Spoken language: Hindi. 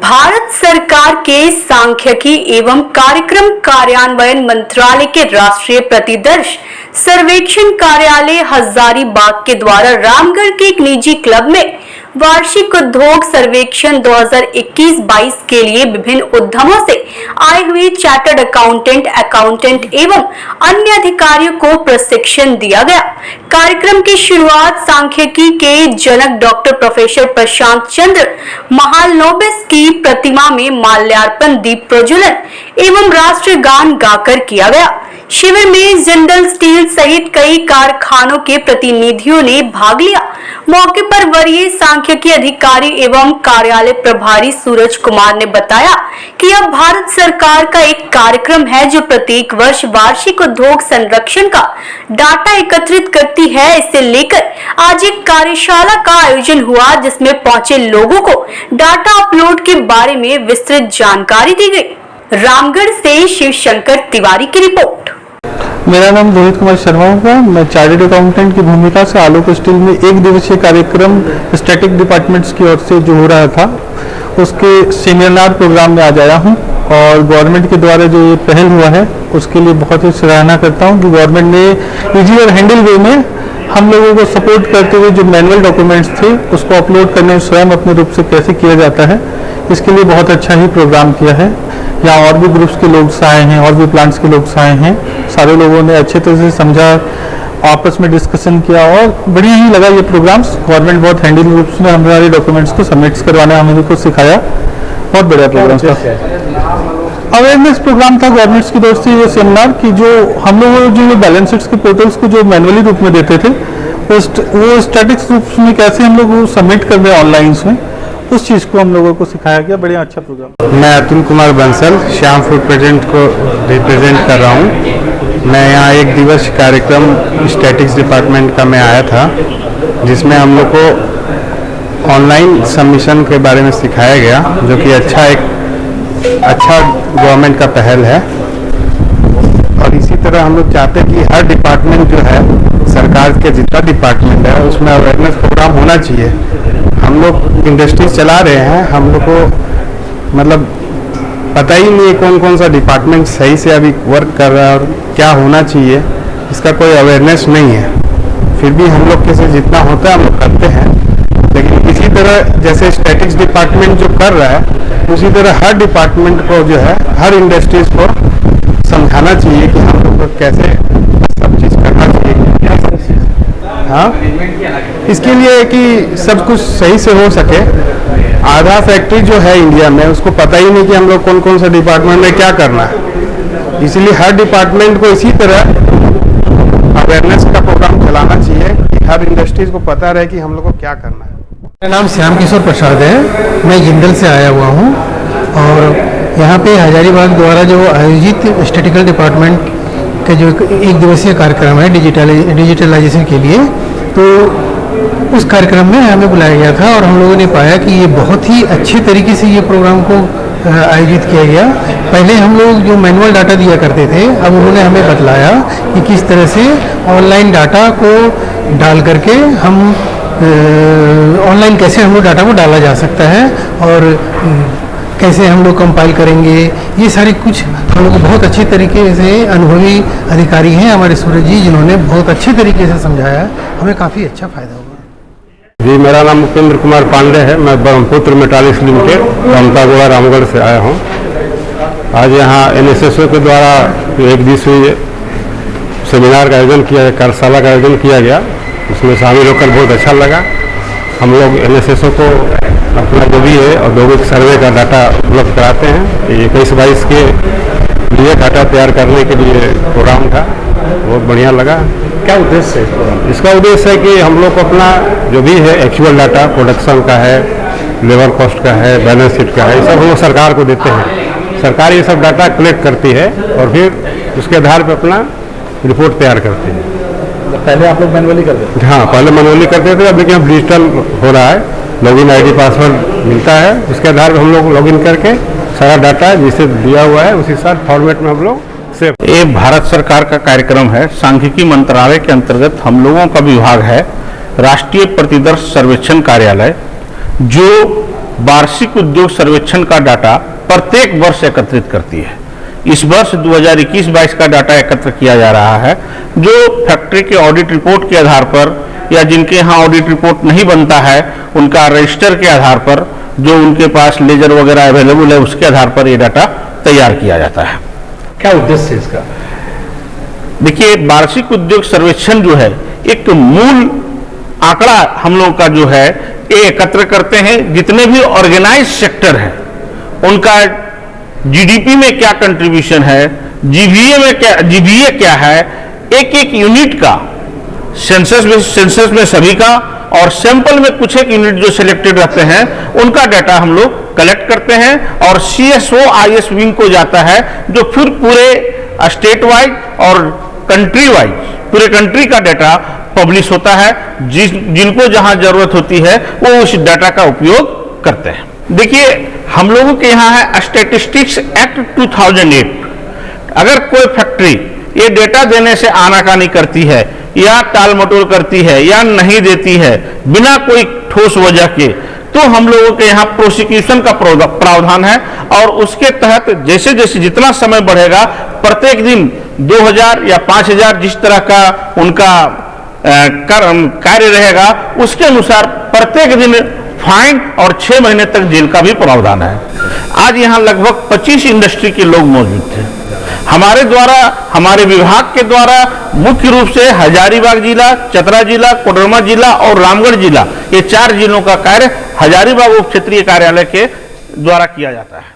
भारत सरकार के सांख्यिकी एवं कार्यक्रम कार्यान्वयन मंत्रालय के राष्ट्रीय प्रतिदर्श सर्वेक्षण कार्यालय हजारीबाग के द्वारा रामगढ़ के एक निजी क्लब में वार्षिक उद्योग सर्वेक्षण 2021-22 के लिए विभिन्न उद्यमों से आए हुए चार्टर्ड अकाउंटेंट, अकाउंटेंट एवं अन्य अधिकारियों को प्रशिक्षण दिया गया। कार्यक्रम की शुरुआत सांख्यिकी के जनक डॉक्टर प्रोफेसर प्रशांत चंद्र महालनोबिस की प्रतिमा में माल्यार्पण, दीप प्रज्वलन एवं राष्ट्रगान गाकर किया गया। शिविर में जिंदल स्टील सहित कई कारखानों के प्रतिनिधियों ने भाग लिया। मौके पर वरीय सांख्यिकी अधिकारी एवं कार्यालय प्रभारी सूरज कुमार ने बताया कि यह भारत सरकार का एक कार्यक्रम है जो प्रत्येक वर्ष वार्षिक उद्योग संरक्षण का डाटा एकत्रित करती है। इसे लेकर आज एक कार्यशाला का आयोजन हुआ जिसमें पहुंचे लोगों को डाटा अपलोड के बारे में विस्तृत जानकारी दी गई। रामगढ़ से शिव शंकर तिवारी की रिपोर्ट। मेरा नाम रोहित कुमार शर्मा होगा। मैं चार्टर्ड अकाउंटेंट की भूमिका से आलोक स्टील में एक दिवसीय कार्यक्रम स्टैटिक डिपार्टमेंट्स की ओर से जो हो रहा था उसके सेमिनार प्रोग्राम में आज आया हूं और गवर्नमेंट के द्वारा जो ये पहल हुआ है उसके लिए बहुत ही सराहना करता हूं कि गवर्नमेंट ने इजी और हैंडल वे में हम लोगों को सपोर्ट करते हुए जो मैनुअल डॉक्यूमेंट्स थे उसको अपलोड करने स्वयं अपने रूप से कैसे किया जाता है, इसके लिए बहुत अच्छा ही प्रोग्राम किया है। यहाँ और भी ग्रुप्स के लोग आए हैं और भी प्लांट्स के लोग आए हैं। सारे लोगों ने अच्छे तरह से समझा, आपस में डिस्कशन किया और बढ़िया ही लगा ये प्रोग्राम्स। गवर्नमेंट बहुत हैंडल रूप में हमारे डॉक्यूमेंट्स को सबमिट करवाना हमें को सिखाया। बहुत बढ़िया प्रोग्राम था। अवेयरनेस प्रोग्राम था गवर्नमेंट की तरफ से ये सेमिनार की जो हम लोग जो बैलेंस शीट्स के पोर्टल्स को जो मैनुअली रूप में देते थे वो स्टैटिक्स रूप में कैसे हम लोग सबमिट कर रहे ऑनलाइन में, उस चीज़ को हम लोगों को सिखाया गया। बढ़िया अच्छा प्रोग्राम। मैं अतुल कुमार बंसल श्याम फूड प्रेजेंट को रिप्रेजेंट कर रहा हूँ। मैं यहाँ एक दिवसीय कार्यक्रम स्टैटिक्स डिपार्टमेंट का मैं आया था जिसमें हम लोग को ऑनलाइन सबमिशन के बारे में सिखाया गया जो कि अच्छा गवर्नमेंट का पहल है। और इसी तरह हम लोग चाहते हैं कि हर डिपार्टमेंट जो है सरकार के जितना डिपार्टमेंट है उसमें अवेयरनेस प्रोग्राम होना चाहिए। हम लोग इंडस्ट्रीज चला रहे हैं, हम लोग को मतलब पता ही नहीं है कौन कौन सा डिपार्टमेंट सही से अभी वर्क कर रहा है और क्या होना चाहिए, इसका कोई अवेयरनेस नहीं है। फिर भी हम लोग के से जितना होता है हम लोग करते हैं। लेकिन इसी तरह जैसे स्टैटिक्स डिपार्टमेंट जो कर रहा है उसी तरह हर डिपार्टमेंट को जो है हर इंडस्ट्रीज को समझाना चाहिए कि हम लोग को कैसे सब चीज़ करना चाहिए। हाँ, इसके लिए कि सब कुछ सही से हो सके। आधा फैक्ट्री जो है इंडिया में उसको पता ही नहीं कि हम लोग कौन कौन सा डिपार्टमेंट में क्या करना है। इसलिए हर डिपार्टमेंट को इसी तरह अवेयरनेस का प्रोग्राम चलाना चाहिए कि हर इंडस्ट्रीज को पता रहे कि हम लोग को क्या करना है। मेरा नाम श्याम किशोर प्रसाद है। मैं जिंदल से आया हुआ हूँ और यहाँ पे हजारीबाग द्वारा जो आयोजित स्टैटिकल डिपार्टमेंट का जो एक दिवसीय कार्यक्रम है डिजिटलाइजेशन के लिए, तो उस कार्यक्रम में हमें बुलाया गया था और हम लोगों ने पाया कि ये बहुत ही अच्छे तरीके से ये प्रोग्राम को आयोजित किया गया। पहले हम लोग जो मैनुअल डाटा दिया करते थे, अब उन्होंने हमें बतलाया कि किस तरह से ऑनलाइन डाटा को डाल करके हम ऑनलाइन कैसे हम लोग डाटा को डाला जा सकता है और कैसे हम लोग कंपाइल करेंगे। ये सारी कुछ हम लोग बहुत अच्छे तरीके से अनुभवी अधिकारी हैं हमारे सूरज जी, जिन्होंने बहुत अच्छे तरीके से समझाया। हमें काफ़ी अच्छा फ़ायदा हुआ। जी, मेरा नाम उपेंद्र कुमार पांडे है। मैं ब्रह्मपुत्र मेटालिक्स लिमिटेड रामतागोड़ा रामगढ़ से आया हूँ। आज यहाँ NSSO के द्वारा एक दिवसीय सेमिनार का आयोजन किया, कार्यशाला का आयोजन किया गया। उसमें शामिल होकर बहुत अच्छा लगा। हम लोग NSSO को अपना जो भी है औद्योगिक सर्वे का डाटा उपलब्ध कराते हैं। ये 21-22 के लिए डाटा तैयार करने के लिए प्रोग्राम था, बहुत बढ़िया लगा। क्या उद्देश्य है इसका? उद्देश्य है कि हम लोग को अपना जो भी है एक्चुअल डाटा प्रोडक्शन का है, लेबर कॉस्ट का है, बैलेंस शीट का है, ये सब हम लोग सरकार को देते हैं। सरकार ये सब डाटा कलेक्ट करती है और फिर उसके आधार पर अपना रिपोर्ट तैयार करती है। पहले आप लोग मैनुअली करते थे? हाँ, पहले मैनुअली करते थे, अब लेकिन अब डिजिटल हो रहा है। लॉगिन ID पासवर्ड मिलता है, उसके आधार पर हम लोग लॉगिन करके सारा डाटा जिसे दिया हुआ है उसी साथ फॉर्मेट में हम लोग सेव। ये भारत सरकार का कार्यक्रम है। सांख्यिकी मंत्रालय के अंतर्गत हम लोगों का विभाग है राष्ट्रीय प्रतिदर्श सर्वेक्षण कार्यालय, जो वार्षिक उद्योग सर्वेक्षण का डाटा प्रत्येक वर्ष एकत्रित करती है। इस वर्ष 2021-22 का डाटा एकत्र किया जा रहा है, जो फैक्ट्री के ऑडिट रिपोर्ट के आधार पर या जिनके यहाँ ऑडिट रिपोर्ट नहीं बनता है उनका रजिस्टर के आधार पर, जो उनके पास लेजर वगैरह अवेलेबल है उसके आधार पर ये डाटा तैयार किया जाता है। क्या उद्देश्य है इसका? देखिए, वार्षिक उद्योग सर्वेक्षण जो है एक मूल आंकड़ा हम लोग का जो है ये एकत्र करते हैं। जितने भी ऑर्गेनाइज सेक्टर हैं उनका जीडीपी में क्या कंट्रीब्यूशन है, जीवीए क्या है, एक एक यूनिट का सेंसस में सभी का, और सैंपल में कुछ एक यूनिट जो सिलेक्टेड रहते हैं उनका डाटा हम लोग कलेक्ट करते हैं और CSO-IS विंग को जाता है, जो फिर पूरे स्टेट वाइज और कंट्री वाइज पूरे कंट्री का डाटा पब्लिश होता है। जिनको जहां जरूरत होती है वो उस डाटा का उपयोग करते हैं। देखिए, हम लोगों के यहाँ है स्टैटिस्टिक्स एक्ट 2008। अगर कोई फैक्ट्री ये डेटा देने से आनाकानी करती है या टाल मटोल करती है या नहीं देती है बिना कोई ठोस वजह के, तो हम लोगों के यहाँ प्रोसिक्यूशन का प्रावधान है और उसके तहत जैसे जैसे जितना समय बढ़ेगा प्रत्येक दिन 2000 या 5000 जिस तरह का उनका कार्य रहेगा उसके अनुसार प्रत्येक दिन फाइन और 6 महीने तक जेल का भी प्रावधान है। आज यहाँ लगभग 25 इंडस्ट्री के लोग मौजूद थे। हमारे द्वारा, हमारे विभाग के द्वारा मुख्य रूप से हजारीबाग जिला, चतरा जिला, कोडरमा जिला और रामगढ़ जिला, ये 4 जिलों का कार्य हजारीबाग उप क्षेत्रीय कार्यालय के द्वारा किया जाता है।